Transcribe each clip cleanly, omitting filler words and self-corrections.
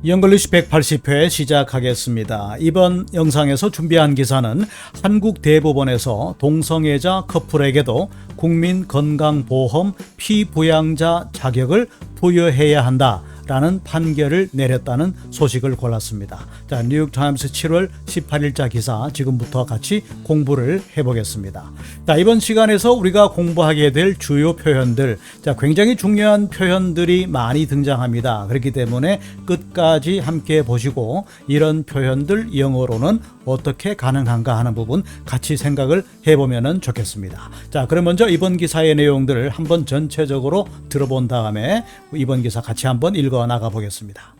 영글리시 180회 시작하겠습니다. 이번 영상에서 준비한 기사는 한국 대법원에서 동성애자 커플에게도 국민건강보험 피부양자 자격을 부여해야 한다 라는 판결을 내렸다는 소식을 골랐습니다. 자, 뉴욕타임스 7월 18일자 기사 지금부터 같이 공부를 해보겠습니다. 자, 이번 시간에서 우리가 공부하게 될 주요 표현들, 자, 굉장히 중요한 표현들이 많이 등장합니다. 그렇기 때문에 끝까지 함께 보시고 이런 표현들 영어로는 어떻게 가능한가 하는 부분 같이 생각을 해보면 좋겠습니다. 자, 그럼 먼저 이번 기사의 내용들을 한번 전체적으로 들어본 다음에 이번 기사 같이 한번 읽어 나가 보겠습니다.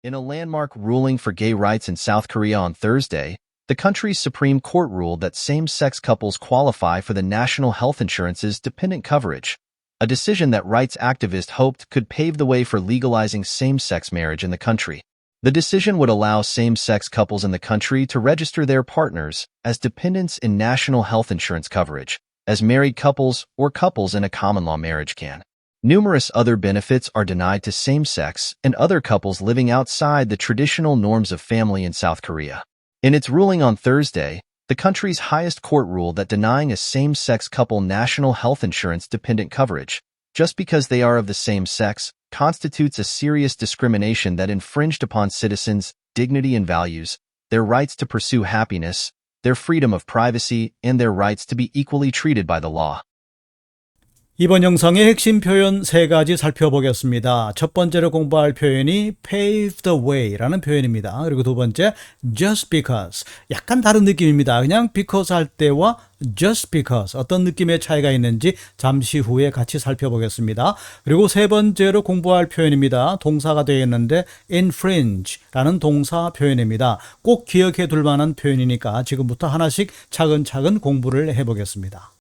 In a landmark ruling for gay rights in South Korea on Thursday, the country's Supreme Court ruled that same-sex couples qualify for the National Health Insurance's dependent coverage, a decision that rights activists hoped could pave the way for legalizing same-sex marriage in the country. The decision would allow same-sex couples in the country to register their partners as dependents in national health insurance coverage, as married couples or couples in a common-law marriage can. Numerous other benefits are denied to same-sex and other couples living outside the traditional norms of family in South Korea. In its ruling on Thursday, the country's highest court ruled that denying a same-sex couple national health insurance dependent coverage, just because they are of the same sex, constitutes a serious discrimination that infringed upon citizens' dignity and values, their rights to pursue happiness, their freedom of privacy, and their rights to be equally treated by the law. 이번 영상의 핵심 표현 세 가지 살펴보겠습니다. 첫 번째로 공부할 표현이 pave the way라는 표현입니다. 그리고 두 번째 just because, 약간 다른 느낌입니다. 그냥 because 할 때와 just because 어떤 느낌의 차이가 있는지 잠시 후에 같이 살펴보겠습니다. 그리고 세 번째로 공부할 표현입니다. 동사가 되어 있는데 infringe라는 동사 표현입니다. 꼭 기억해 둘 만한 표현이니까 지금부터 하나씩 차근차근 공부를 해보겠습니다.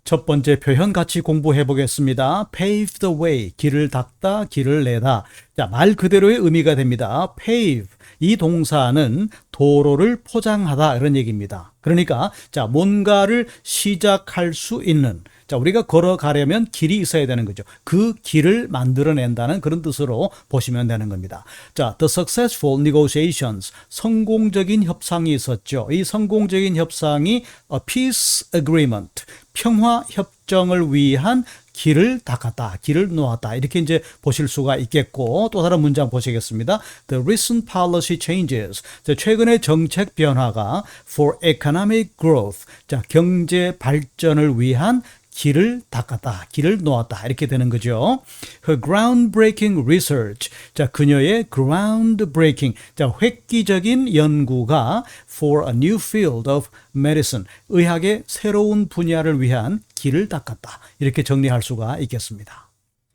첫 번째 표현 같이 공부해 보겠습니다. pave the way, 길을 닦다, 길을 내다. 자, 말 그대로의 의미가 됩니다. pave, 이 동사는 도로를 포장하다 이런 얘기입니다. 그러니까 자, 뭔가를 시작할 수 있는, 자, 우리가 걸어가려면 길이 있어야 되는 거죠. 그 길을 만들어낸다는 그런 뜻으로 보시면 되는 겁니다. 자, the successful negotiations, 성공적인 협상이 있었죠. 이 성공적인 협상이 a peace agreement, 평화 협정을 위한 길을 닦았다, 길을 놓았다 이렇게 이제 보실 수가 있겠고, 또 다른 문장 보시겠습니다. The recent policy changes, 최근의 정책 변화가 for economic growth, 자, 경제 발전을 위한 길을 닦았다, 길을 놓았다 이렇게 되는 거죠. Her groundbreaking research, 자, 그녀의 groundbreaking, 자, 획기적인 연구가 for a new field of medicine, 의학의 새로운 분야를 위한 길을 닦았다 이렇게 정리할 수가 있겠습니다.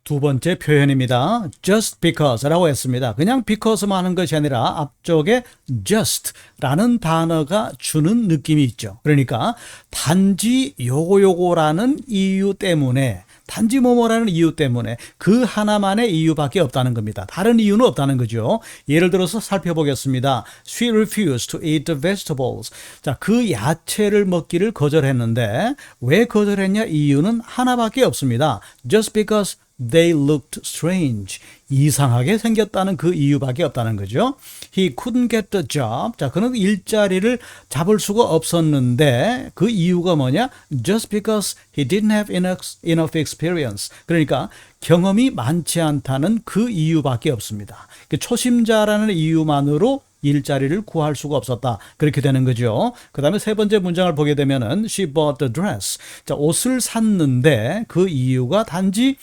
두 번째 표현입니다. just because 라고 했습니다. 그냥 because만 하는 것이 아니라 앞쪽에 just라는 단어가 주는 느낌이 있죠. 그러니까 단지 요거라는 이유 때문에, 단지 뭐뭐라는 이유 때문에, 그 하나만의 이유밖에 없다는 겁니다. 다른 이유는 없다는 거죠. 예를 들어서 살펴보겠습니다. She refused to eat the vegetables. 자, 그 야채를 먹기를 거절했는데 왜 거절했냐? 이유는 하나밖에 없습니다. Just because they looked strange. 이상하게 생겼다는 그 이유밖에 없다는 거죠. He couldn't get the job. 자, 그는 일자리를 잡을 수가 없었는데 그 이유가 뭐냐? Just because he didn't have enough experience. 그러니까 경험이 많지 않다는 그 이유밖에 없습니다. 초심자라는 이유만으로 일자리를 구할 수가 없었다. 그렇게 되는 거죠. 그 다음에 세 번째 문장을 보게 되면은 she bought the dress. 자, 옷을 샀는데 그 이유가 단지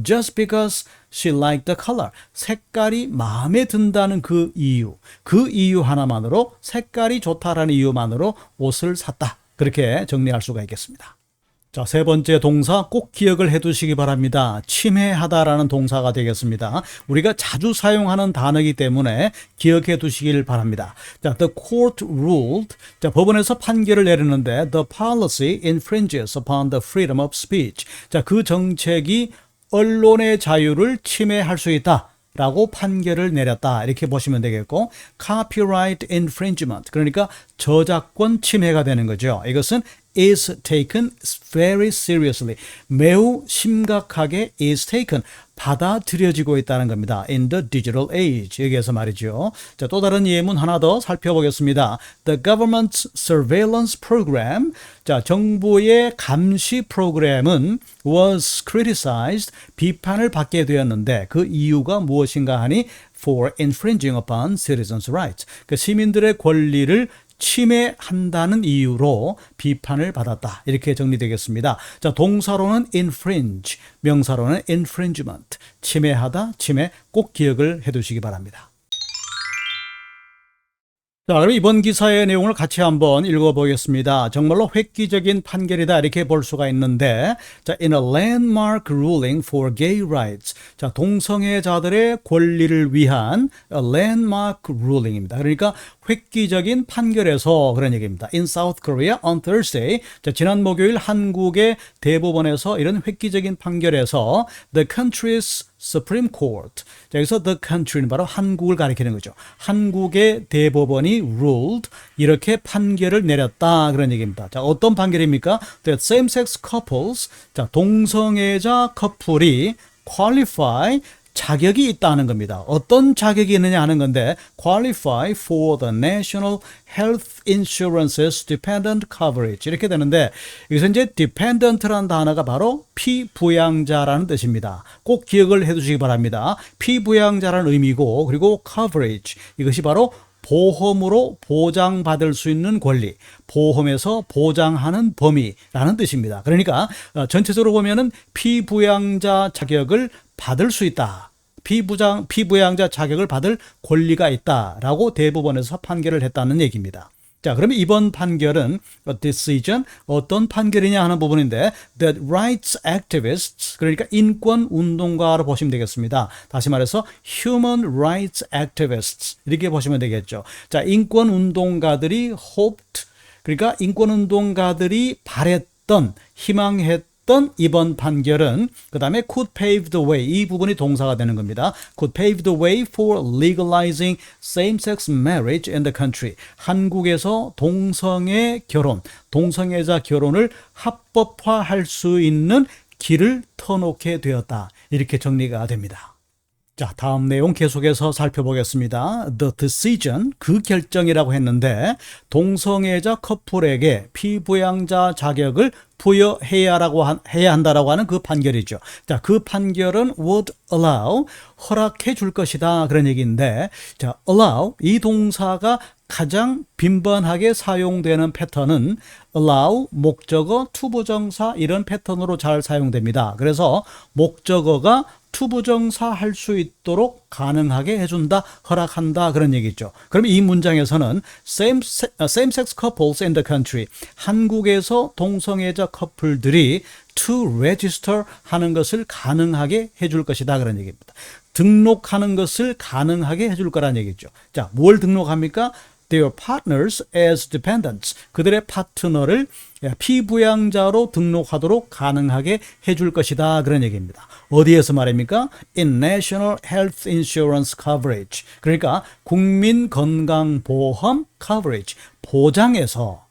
just because she liked the color. 색깔이 마음에 든다는 그 이유 하나만으로, 색깔이 좋다라는 이유만으로 옷을 샀다. 그렇게 정리할 수가 있겠습니다. 자, 세 번째 동사 꼭 기억을 해 두시기 바랍니다. 침해하다라는 동사가 되겠습니다. 우리가 자주 사용하는 단어이기 때문에 기억해 두시길 바랍니다. 자, the court ruled, 자, 법원에서 판결을 내렸는데 the policy infringes upon the freedom of speech. 자, 그 정책이 언론의 자유를 침해할 수 있다 라고 판결을 내렸다 이렇게 보시면 되겠고, copyright infringement, 그러니까 저작권 침해가 되는 거죠. 이것은 is taken very seriously. 매우 심각하게 is taken. 받아들여지고 있다는 겁니다. In the digital age. 여기에서 말이죠. 자, 또 다른 예문 하나 더 살펴보겠습니다. The government's surveillance program. 자, 정부의 감시 프로그램은 was criticized. 비판을 받게 되었는데 그 이유가 무엇인가 하니 for infringing upon citizens' rights. 그 시민들의 권리를 침해한다는 이유로 비판을 받았다. 이렇게 정리되겠습니다. 자, 동사로는 infringe, 명사로는 infringement. 침해하다, 침해 꼭 기억을 해두시기 바랍니다. 자, 그럼 이번 기사의 내용을 같이 한번 읽어보겠습니다. 정말로 획기적인 판결이다 이렇게 볼 수가 있는데, 자, in a landmark ruling for gay rights. 자, 동성애자들의 권리를 위한 a landmark ruling입니다. 그러니까 획기적인 판결에서 그런 얘기입니다. In South Korea on Thursday. 자, 지난 목요일 한국의 대법원에서 이런 획기적인 판결에서 the country's Supreme Court. 자, 여기서 the country는 바로 한국을 가리키는 거죠. 한국의 대법원이 ruled 이렇게 판결을 내렸다 그런 얘기입니다. 자, 어떤 판결입니까? That same-sex couples, 자, 동성애자 커플이 qualify 자격이 있다는 겁니다. 어떤 자격이 있느냐 하는 건데 qualify for the National Health Insurance's dependent coverage 이렇게 되는데 여기서 이제 dependent라는 단어가 바로 피부양자라는 뜻입니다. 꼭 기억을 해두시기 바랍니다. 피부양자라는 의미고 그리고 coverage 이것이 바로 보험으로 보장받을 수 있는 권리, 보험에서 보장하는 범위라는 뜻입니다. 그러니까 전체적으로 보면은 피부양자 자격을 받을 수 있다. 피부양자 자격을 받을 권리가 있다라고 대법원에서 판결을 했다는 얘기입니다. 자, 그러면 이번 판결은 a decision 어떤 판결이냐 하는 부분인데 that rights activists 그러니까 인권 운동가로 보시면 되겠습니다. 다시 말해서 human rights activists 이렇게 보시면 되겠죠. 자, 인권 운동가들이 hoped 그러니까 인권 운동가들이 바랬던 희망했던 이번 판결은 그 다음에 could pave the way 이 부분이 동사가 되는 겁니다. could pave the way for legalizing same-sex marriage in the country. 한국에서 동성애 결혼, 동성애자 결혼을 합법화할 수 있는 길을 터놓게 되었다. 이렇게 정리가 됩니다. 자, 다음 내용 계속해서 살펴보겠습니다. The decision, 그 결정이라고 했는데 동성애자 커플에게 피부양자 자격을 부여해야 한다라고 하는 그 판결이죠. 자, 그 판결은 would allow, 허락해 줄 것이다 그런 얘기인데 자, allow, 이 동사가 가장 빈번하게 사용되는 패턴은 allow, 목적어, 투부정사 이런 패턴으로 잘 사용됩니다. 그래서 목적어가 투부정사 할 수 있도록 가능하게 해준다, 허락한다 그런 얘기죠. 그럼 이 문장에서는 same-sex couples in the country, 한국에서 동성애자 커플들이 to register 하는 것을 가능하게 해줄 것이다 그런 얘기입니다. 등록하는 것을 가능하게 해줄 거란 얘기죠. 자, 뭘 등록합니까? Their partners as dependents. 그들의 파트너를 피부양자로 등록하도록 가능하게 해줄 것이다 그런 얘기입니다. 어디에서 말입니까? In National Health Insurance Coverage. 그러니까 국민건강보험 coverage. 보장에서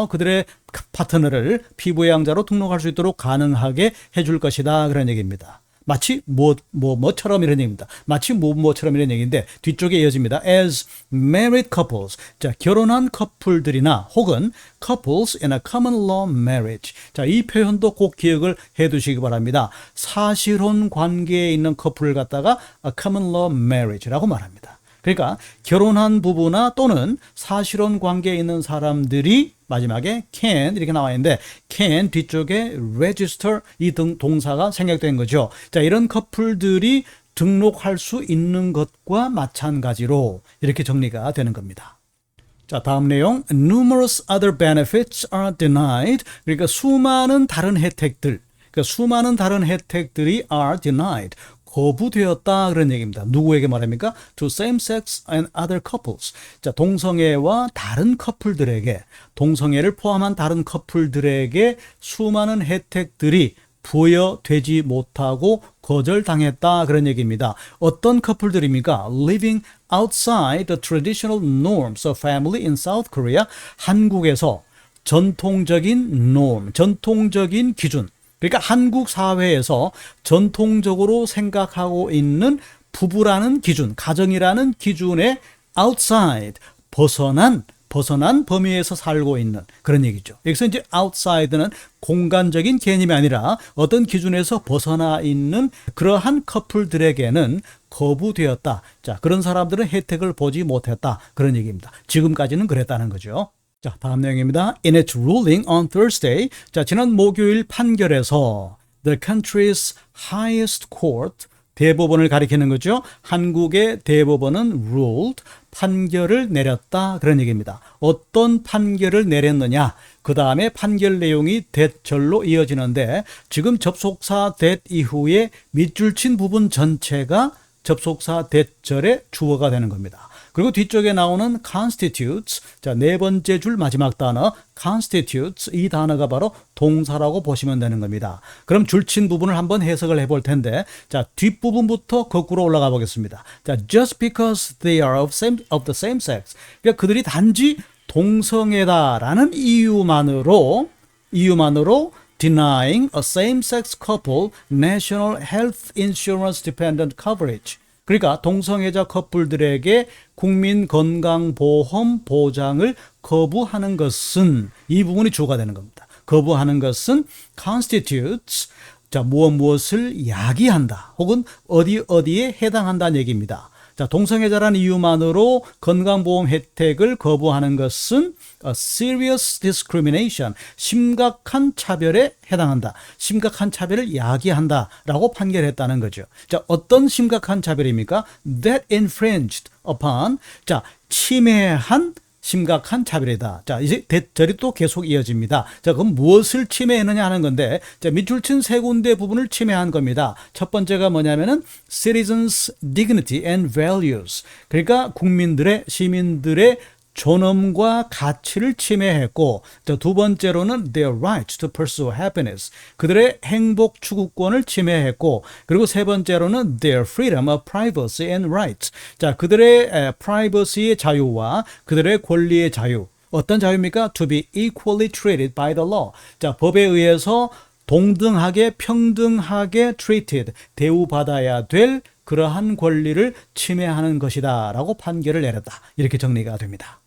그들의 파트너를 피부양자로 등록할 수 있도록 가능하게 해줄 것이다 그런 얘기입니다. 마치 뭐처럼 이런 얘기입니다. 마치 뭐처럼 이런 얘기인데 뒤쪽에 이어집니다. As married couples. 자, 결혼한 커플들이나 혹은 couples in a common law marriage. 자, 이 표현도 꼭 기억을 해 두시기 바랍니다. 사실혼 관계에 있는 커플을 갖다가 a common law marriage라고 말합니다. 그러니까 결혼한 부부나 또는 사실혼 관계에 있는 사람들이 마지막에 can 이렇게 나와 있는데 can 뒤쪽에 register 이 동사가 생략된 거죠. 자, 이런 커플들이 등록할 수 있는 것과 마찬가지로 이렇게 정리가 되는 겁니다. 자, 다음 내용. Numerous other benefits are denied. 그러니까 수많은 다른 혜택들이 are denied. 거부되었다 그런 얘기입니다. 누구에게 말합니까? To same-sex and other couples. 자, 동성애와 다른 커플들에게, 동성애를 포함한 다른 커플들에게 수많은 혜택들이 부여되지 못하고 거절당했다 그런 얘기입니다. 어떤 커플들입니까? Living outside the traditional norms of family in South Korea. 한국에서 전통적인 norm, 전통적인 기준. 그러니까 한국 사회에서 전통적으로 생각하고 있는 부부라는 기준, 가정이라는 기준의 outside, 벗어난 범위에서 살고 있는 그런 얘기죠. 여기서 이제 outside는 공간적인 개념이 아니라 어떤 기준에서 벗어나 있는 그러한 커플들에게는 거부되었다. 자, 그런 사람들은 혜택을 보지 못했다. 그런 얘기입니다. 지금까지는 그랬다는 거죠. 자, 다음 내용입니다. In its ruling on Thursday, 자, 지난 목요일 판결에서 the country's highest court, 대법원을 가리키는 거죠. 한국의 대법원은 ruled, 판결을 내렸다. 그런 얘기입니다. 어떤 판결을 내렸느냐? 그 다음에 판결 내용이 that절로 이어지는데 지금 접속사 that 이후에 밑줄 친 부분 전체가 접속사 that절의 주어가 되는 겁니다. 그리고 뒤쪽에 나오는 constitutes, 자, 네 번째 줄 마지막 단어 constitutes, 이 단어가 바로 동사라고 보시면 되는 겁니다. 그럼 줄친 부분을 한번 해석을 해볼 텐데, 자, 뒷부분부터 거꾸로 올라가 보겠습니다. 자, just because they are of the same sex, 그러니까 그들이 단지 동성애다라는 이유만으로 denying a same-sex couple national health insurance dependent coverage. 그러니까 동성애자 커플들에게 국민건강보험 보장을 거부하는 것은, 이 부분이 주어가 되는 겁니다. 거부하는 것은 constitutes, 자, 무엇을 야기한다 혹은 어디에 해당한다는 얘기입니다. 자, 동성애자라는 이유만으로 건강보험 혜택을 거부하는 것은 a serious discrimination, 심각한 차별에 해당한다. 심각한 차별을 야기한다 라고 판결했다는 거죠. 자, 어떤 심각한 차별입니까? That infringed upon, 자, 침해한 심각한 차별이다. 자, 이제 대절이 또 계속 이어집니다. 자, 그럼 무엇을 침해했느냐 하는 건데, 자, 밑줄 친 세 군데 부분을 침해한 겁니다. 첫 번째가 뭐냐면은 citizens' dignity and values. 그러니까 시민들의 존엄과 가치를 침해했고, 두 번째로는 their right to pursue happiness, 그들의 행복 추구권을 침해했고, 그리고 세 번째로는 their freedom of privacy and rights, 자, 그들의 privacy의 자유와 그들의 권리의 자유. 어떤 자유입니까? To be equally treated by the law. 자, 법에 의해서 동등하게 평등하게 treated, 대우받아야 될 그러한 권리를 침해하는 것이다 라고 판결을 내렸다. 이렇게 정리가 됩니다.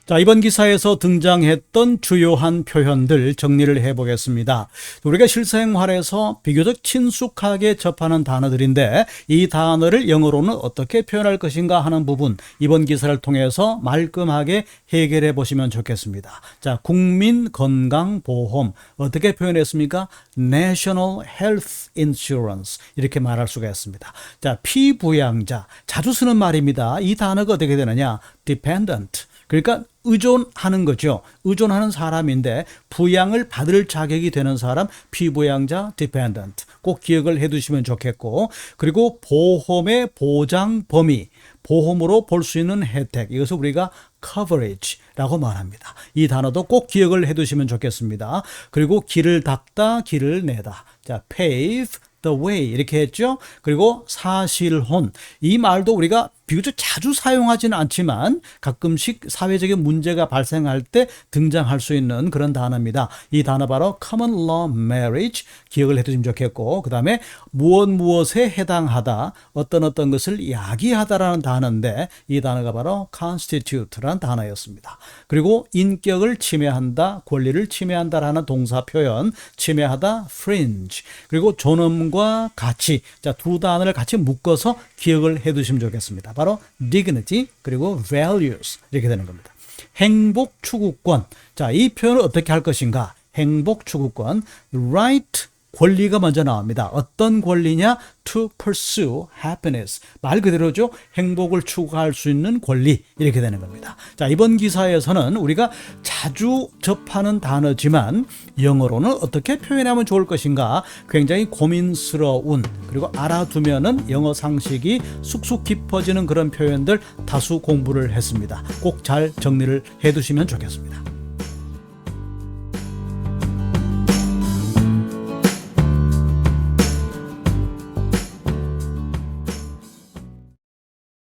자, 이번 기사에서 등장했던 주요한 표현들 정리를 해보겠습니다. 우리가 실생활에서 비교적 친숙하게 접하는 단어들인데 이 단어를 영어로는 어떻게 표현할 것인가 하는 부분, 이번 기사를 통해서 말끔하게 해결해 보시면 좋겠습니다. 자, 국민건강보험 어떻게 표현했습니까? National Health Insurance, 이렇게 말할 수가 있습니다. 자, 피부양자, 자주 쓰는 말입니다. 이 단어가 어떻게 되느냐? Dependent, 그러니까 의존하는 거죠. 의존하는 사람인데 부양을 받을 자격이 되는 사람, 피부양자, dependent. 꼭 기억을 해두시면 좋겠고, 그리고 보험의 보장 범위, 보험으로 볼 수 있는 혜택, 이것을 우리가 coverage라고 말합니다. 이 단어도 꼭 기억을 해두시면 좋겠습니다. 그리고 길을 닦다, 길을 내다. 자, pave the way 이렇게 했죠. 그리고 사실혼, 이 말도 우리가 비교적 자주 사용하지는 않지만 가끔씩 사회적인 문제가 발생할 때 등장할 수 있는 그런 단어입니다. 이 단어 바로 common law marriage, 기억을 해두시면 좋겠고, 그 다음에 무엇에 해당하다, 어떤 것을 야기하다라는 단어인데 이 단어가 바로 constitute라는 단어였습니다. 그리고 인격을 침해한다, 권리를 침해한다라는 동사 표현, 침해하다, fringe. 그리고 존엄과 가치, 자, 두 단어를 같이 묶어서 기억을 해두시면 좋겠습니다. 바로 dignity 그리고 values, 이렇게 되는 겁니다. 행복 추구권, 자, 이 표현을 어떻게 할 것인가? 행복 추구권, right, 권리가 먼저 나옵니다. 어떤 권리냐? To pursue happiness, 말 그대로죠. 행복을 추구할 수 있는 권리, 이렇게 되는 겁니다. 자, 이번 기사에서는 우리가 자주 접하는 단어지만 영어로는 어떻게 표현하면 좋을 것인가 굉장히 고민스러운, 그리고 알아두면은 영어 상식이 쑥쑥 깊어지는 그런 표현들 다수 공부를 했습니다. 꼭 잘 정리를 해두시면 좋겠습니다.